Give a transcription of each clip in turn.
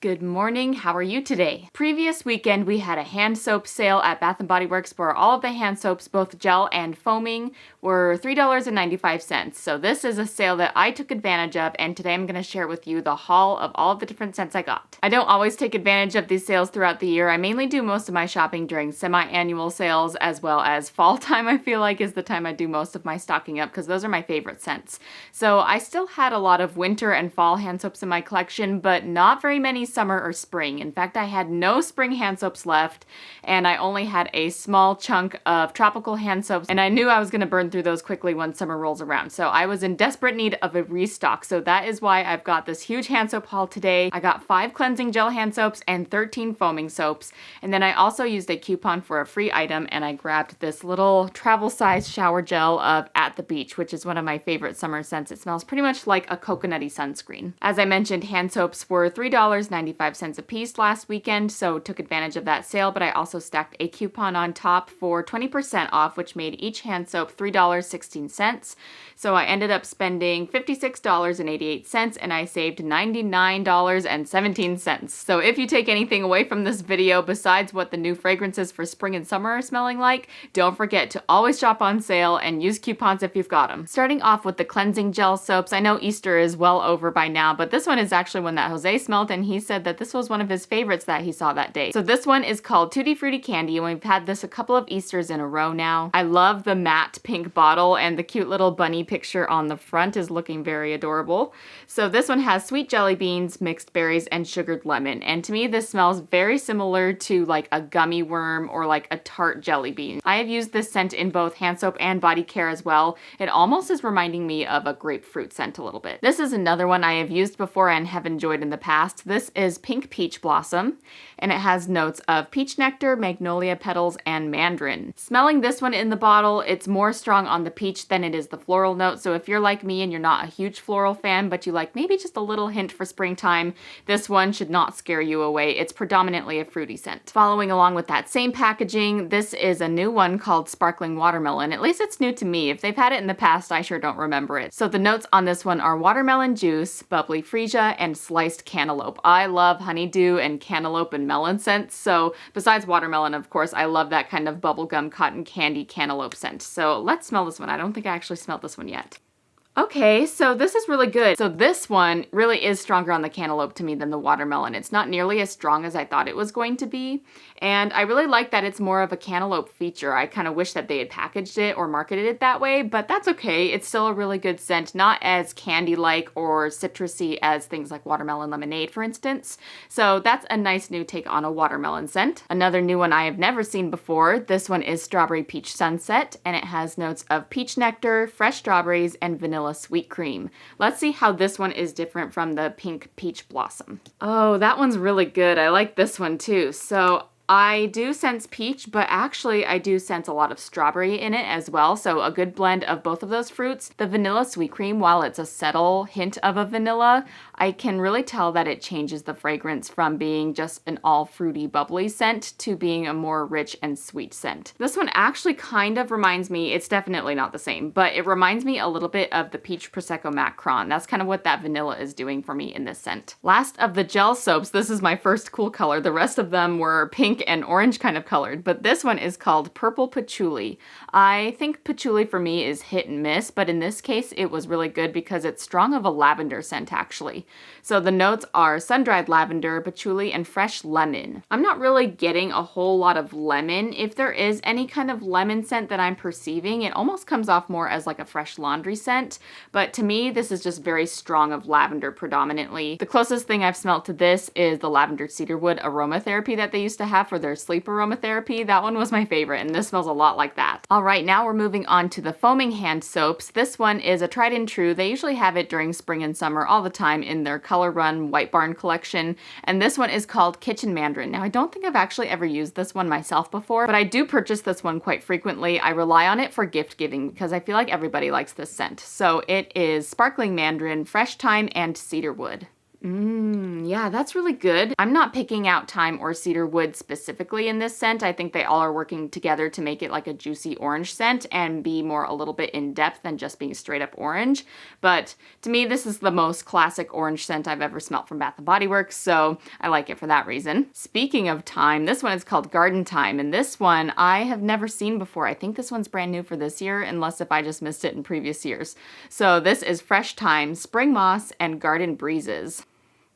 Good morning, how are you today? Previous weekend we had a hand soap sale at Bath & Body Works where all of the hand soaps, both gel and foaming, were $3.95. So this is a sale that I took advantage of, and today I'm going to share with you the haul of all of the different scents I got. I don't always take advantage of these sales throughout the year. I mainly do most of my shopping during semi-annual sales, as well as fall time. I feel like is the time I do most of my stocking up because those are my favorite scents. So I still had a lot of winter and fall hand soaps in my collection, but not very many summer or spring. In fact, I had no spring hand soaps left, and I only had a small chunk of tropical hand soaps, and I knew I was going to burn through those quickly when summer rolls around. So I was in desperate need of a restock. So that is why I've got this huge hand soap haul today. I got 5 cleansing gel hand soaps and 13 foaming soaps. And then I also used a coupon for a free item, and I grabbed this little travel size shower gel of At the Beach, which is one of my favorite summer scents. It smells pretty much like a coconutty sunscreen. As I mentioned, hand soaps were $3.95 a piece last weekend, so took advantage of that sale, but I also stacked a coupon on top for 20% off, which made each hand soap $3.16. So I ended up spending $56.88, and I saved $99.17. So if you take anything away from this video besides what the new fragrances for spring and summer are smelling like, don't forget to always shop on sale and use coupons if you've got them. Starting off with the cleansing gel soaps, I know Easter is well over by now, but this one is actually one that Jose smelled, and he said that this was one of his favorites that he saw that day. So this one is called Tutti Frutti Candy, and we've had this a couple of Easters in a row now. I love the matte pink bottle, and the cute little bunny picture on the front is looking very adorable. So this one has sweet jelly beans, mixed berries, and sugared lemon, and to me this smells very similar to like a gummy worm or like a tart jelly bean. I have used this scent in both hand soap and body care as well. It almost is reminding me of a grapefruit scent a little bit. This is another one I have used before and have enjoyed in the past. This is Pink Peach Blossom, and it has notes of peach nectar, magnolia petals, and mandarin. Smelling this one in the bottle, it's more strong on the peach than it is the floral note, so if you're like me and you're not a huge floral fan, but you like maybe just a little hint for springtime, this one should not scare you away. It's predominantly a fruity scent. Following along with that same packaging, this is a new one called Sparkling Watermelon. At least it's new to me. If they've had it in the past, I sure don't remember it. So the notes on this one are watermelon juice, bubbly freesia, and sliced cantaloupe. I love honeydew and cantaloupe and melon scents, so besides watermelon, of course, I love that kind of bubblegum cotton candy cantaloupe scent. So let's smell this one. I don't think I actually smelled this one yet. Okay, so this is really good. So this one really is stronger on the cantaloupe to me than the watermelon. It's not nearly as strong as I thought it was going to be, and I really like that it's more of a cantaloupe feature. I kind of wish that they had packaged it or marketed it that way, but that's okay. It's still a really good scent, not as candy-like or citrusy as things like watermelon lemonade, for instance. So that's a nice new take on a watermelon scent. Another new one I have never seen before, this one is Strawberry Peach Sunset, and it has notes of peach nectar, fresh strawberries, and vanilla sweet cream. Let's see how this one is different from the Pink Peach Blossom. Oh, that one's really good. I like this one too. So I do sense peach, but actually I do sense a lot of strawberry in it as well, so a good blend of both of those fruits. The vanilla sweet cream, while it's a subtle hint of a vanilla, I can really tell that it changes the fragrance from being just an all fruity bubbly scent to being a more rich and sweet scent. This one actually kind of reminds me, it's definitely not the same, but it reminds me a little bit of the Peach Prosecco Macron. That's kind of what that vanilla is doing for me in this scent. Last of the gel soaps, this is my first cool color. The rest of them were pink and orange kind of colored, but this one is called Purple Pachauli. I think patchouli for me is hit and miss, but in this case it was really good because it's strong of a lavender scent actually. So the notes are sun-dried lavender, patchouli, and fresh lemon. I'm not really getting a whole lot of lemon. If there is any kind of lemon scent that I'm perceiving, it almost comes off more as like a fresh laundry scent, but to me this is just very strong of lavender predominantly. The closest thing I've smelled to this is the lavender cedarwood aromatherapy that they used to have for their sleep aromatherapy. That one was my favorite, and this smells a lot like that. All right, now we're moving on to the foaming hand soaps. This one is a tried and true. They usually have it during spring and summer all the time in their Color Run White Barn collection, and this one is called Kitchen Mandarin. Now, I don't think I've actually ever used this one myself before, but I do purchase this one quite frequently. I rely on it for gift giving because I feel like everybody likes this scent. So it is sparkling mandarin, fresh thyme, and cedarwood. Yeah, that's really good. I'm not picking out thyme or cedar wood specifically in this scent. I think they all are working together to make it like a juicy orange scent and be more a little bit in depth than just being straight up orange. But to me, this is the most classic orange scent I've ever smelled from Bath & Body Works, so I like it for that reason. Speaking of thyme, this one is called Garden Thyme, and this one I have never seen before. I think this one's brand new for this year, unless if I just missed it in previous years. So this is Fresh Thyme, Spring Moss, and Garden Breezes.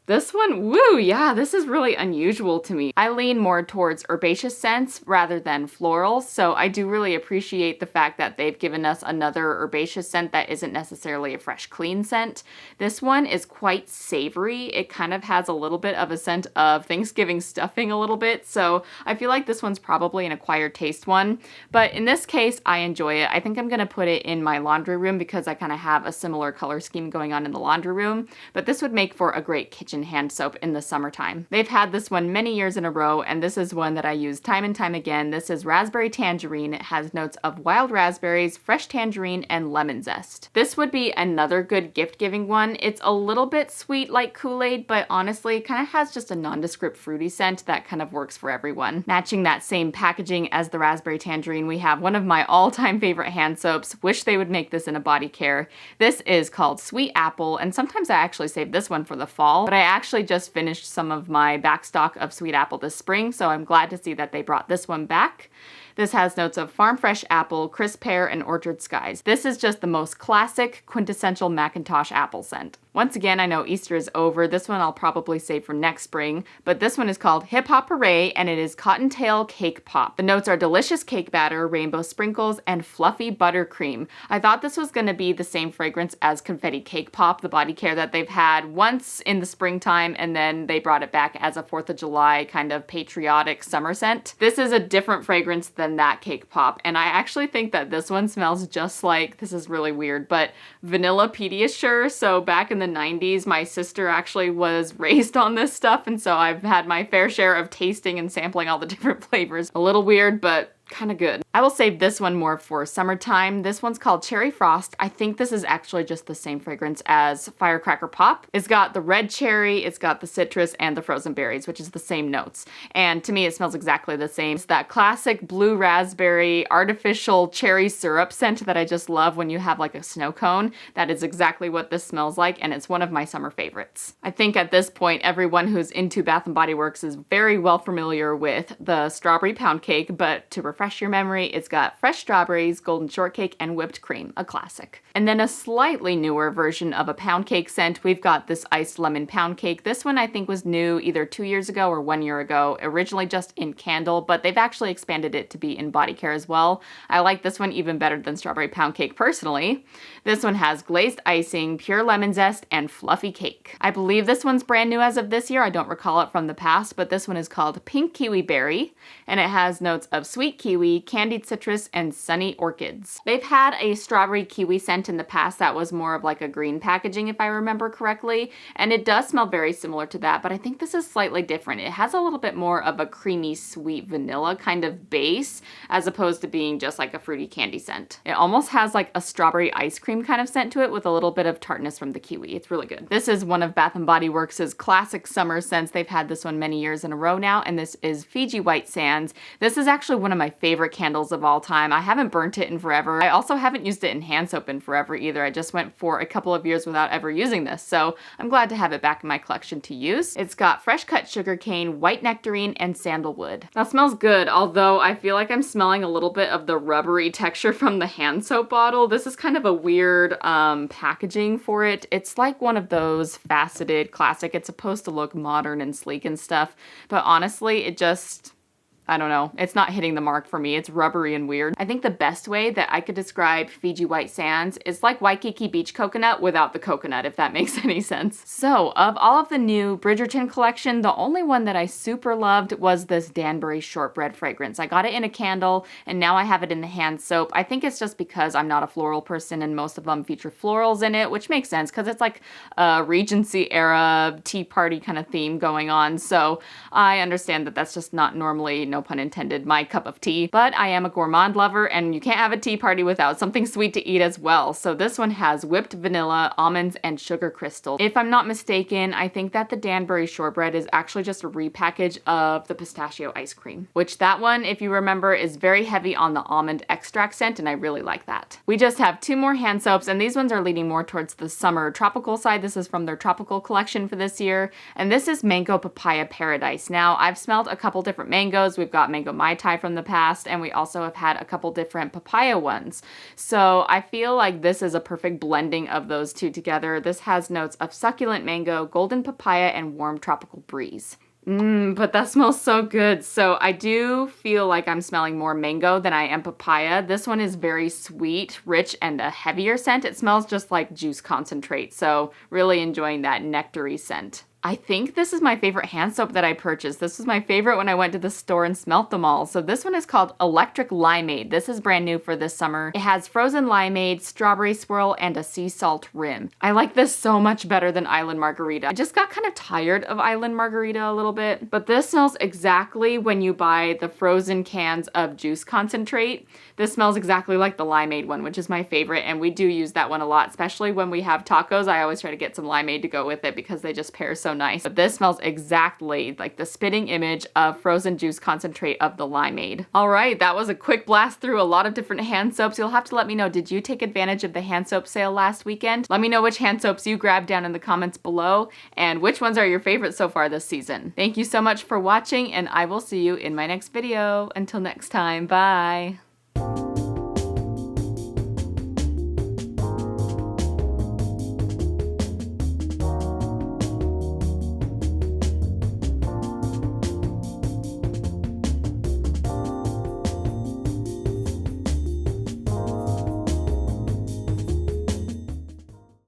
This one, woo, yeah, this is really unusual to me. I lean more towards herbaceous scents rather than floral, so I do really appreciate the fact that they've given us another herbaceous scent that isn't necessarily a fresh, clean scent. This one is quite savory. It kind of has a little bit of a scent of Thanksgiving stuffing a little bit, so I feel like this one's probably an acquired taste one. But in this case, I enjoy it. I think I'm gonna put it in my laundry room because I kind of have a similar color scheme going on in the laundry room, but this would make for a great kitchen hand soap in the summertime. They've had this one many years in a row, and this is one that I use time and time again. This is Raspberry Tangerine. It has notes of wild raspberries, fresh tangerine, and lemon zest. This would be another good gift-giving one. It's a little bit sweet like Kool-Aid, but honestly, it kind of has just a nondescript fruity scent that kind of works for everyone. Matching that same packaging as the Raspberry Tangerine, we have one of my all-time favorite hand soaps. Wish they would make this in a body care. This is called Sweet Apple, and sometimes I actually save this one for the fall, but I actually just finished some of my back stock of Sweet Apple this spring, so I'm glad to see that they brought this one back. This has notes of farm fresh apple, crisp pear, and orchard skies. This is just the most classic, quintessential Macintosh apple scent. Once again, I know Easter is over. This one I'll probably save for next spring, but this one is called Hip Hop Hooray, and it is Cottontail Cake Pop. The notes are delicious cake batter, rainbow sprinkles, and fluffy buttercream. I thought this was going to be the same fragrance as Confetti Cake Pop, the body care that they've had once in the springtime, and then they brought it back as a 4th of July kind of patriotic summer scent. This is a different fragrance than that Cake Pop, and I actually think that this one smells just like, this is really weird, but vanilla Pediasure. So back in the 90s, my sister actually was raised on this stuff, and so I've had my fair share of tasting and sampling all the different flavors. A little weird, but kind of good. I will save this one more for summertime. This one's called Cherry Frost. I think this is actually just the same fragrance as Firecracker Pop. It's got the red cherry, it's got the citrus, and the frozen berries, which is the same notes. And to me, it smells exactly the same. It's that classic blue raspberry artificial cherry syrup scent that I just love when you have like a snow cone. That is exactly what this smells like, and it's one of my summer favorites. I think at this point, everyone who's into Bath & Body Works is very well familiar with the strawberry pound cake, but to refresh your memory, it's got fresh strawberries, golden shortcake, and whipped cream, a classic. And then a slightly newer version of a pound cake scent, we've got this iced lemon pound cake. This one I think was new either 2 years ago or 1 year ago, originally just in candle, but they've actually expanded it to be in body care as well. I like this one even better than strawberry pound cake personally. This one has glazed icing, pure lemon zest, and fluffy cake. I believe this one's brand new as of this year. I don't recall it from the past, but this one is called Pink Kiwi Berry, and it has notes of sweet kiwi, candied citrus, and sunny orchids. They've had a strawberry kiwi scent in the past that was more of like a green packaging if I remember correctly, and it does smell very similar to that, but I think this is slightly different. It has a little bit more of a creamy sweet vanilla kind of base as opposed to being just like a fruity candy scent. It almost has like a strawberry ice cream kind of scent to it with a little bit of tartness from the kiwi. It's really good. This is one of Bath & Body Works' classic summer scents. They've had this one many years in a row now, and this is Fiji White Sands. This is actually one of my favorite candles of all time. I haven't burnt it in forever. I also haven't used it in hand soap in forever either. I just went for a couple of years without ever using this, so I'm glad to have it back in my collection to use. It's got fresh cut sugarcane, white nectarine, and sandalwood. That smells good, although I feel like I'm smelling a little bit of the rubbery texture from the hand soap bottle. This is kind of a weird packaging for it. It's like one of those faceted classic. It's supposed to look modern and sleek and stuff, but honestly, it just, I don't know. It's not hitting the mark for me. It's rubbery and weird. I think the best way that I could describe Fiji White Sands is like Waikiki Beach Coconut without the coconut, if that makes any sense. So, of all of the new Bridgerton collection, the only one that I super loved was this Danbury Shortbread fragrance. I got it in a candle, and now I have it in the hand soap. I think it's just because I'm not a floral person, and most of them feature florals in it, which makes sense because it's like a Regency era tea party kind of theme going on. So, I understand that that's just not normally no pun intended, my cup of tea. But I am a gourmand lover, and you can't have a tea party without something sweet to eat as well. So this one has whipped vanilla, almonds, and sugar crystal. If I'm not mistaken, I think that the Danbury Shortbread is actually just a repackage of the pistachio ice cream, which that one, if you remember, is very heavy on the almond extract scent, and I really like that. We just have 2 more hand soaps, and these ones are leaning more towards the summer tropical side. This is from their tropical collection for this year, and this is Mango Papaya Paradise. Now, I've smelled a couple different mangoes. We've got Mango Mai Tai from the past, and we also have had a couple different papaya ones. So I feel like this is a perfect blending of those two together. This has notes of succulent mango, golden papaya, and warm tropical breeze. But that smells so good. So I do feel like I'm smelling more mango than I am papaya. This one is very sweet, rich, and a heavier scent. It smells just like juice concentrate. So really enjoying that nectary scent. I think this is my favorite hand soap that I purchased. This was my favorite when I went to the store and smelt them all. So this one is called Electric Limeade. This is brand new for this summer. It has frozen limeade, strawberry swirl, and a sea salt rim. I like this so much better than Island Margarita. I just got kind of tired of Island Margarita a little bit, but this smells exactly when you buy the frozen cans of juice concentrate. This smells exactly like the limeade one, which is my favorite, and we do use that one a lot, especially when we have tacos. I always try to get some limeade to go with it because they just pair so nice. But this smells exactly like the spitting image of frozen juice concentrate of the limeade. All right, that was a quick blast through a lot of different hand soaps. You'll have to let me know, did you take advantage of the hand soap sale last weekend? Let me know which hand soaps you grabbed down in the comments below and which ones are your favorites so far this season. Thank you so much for watching, and I will see you in my next video. Until next time, bye.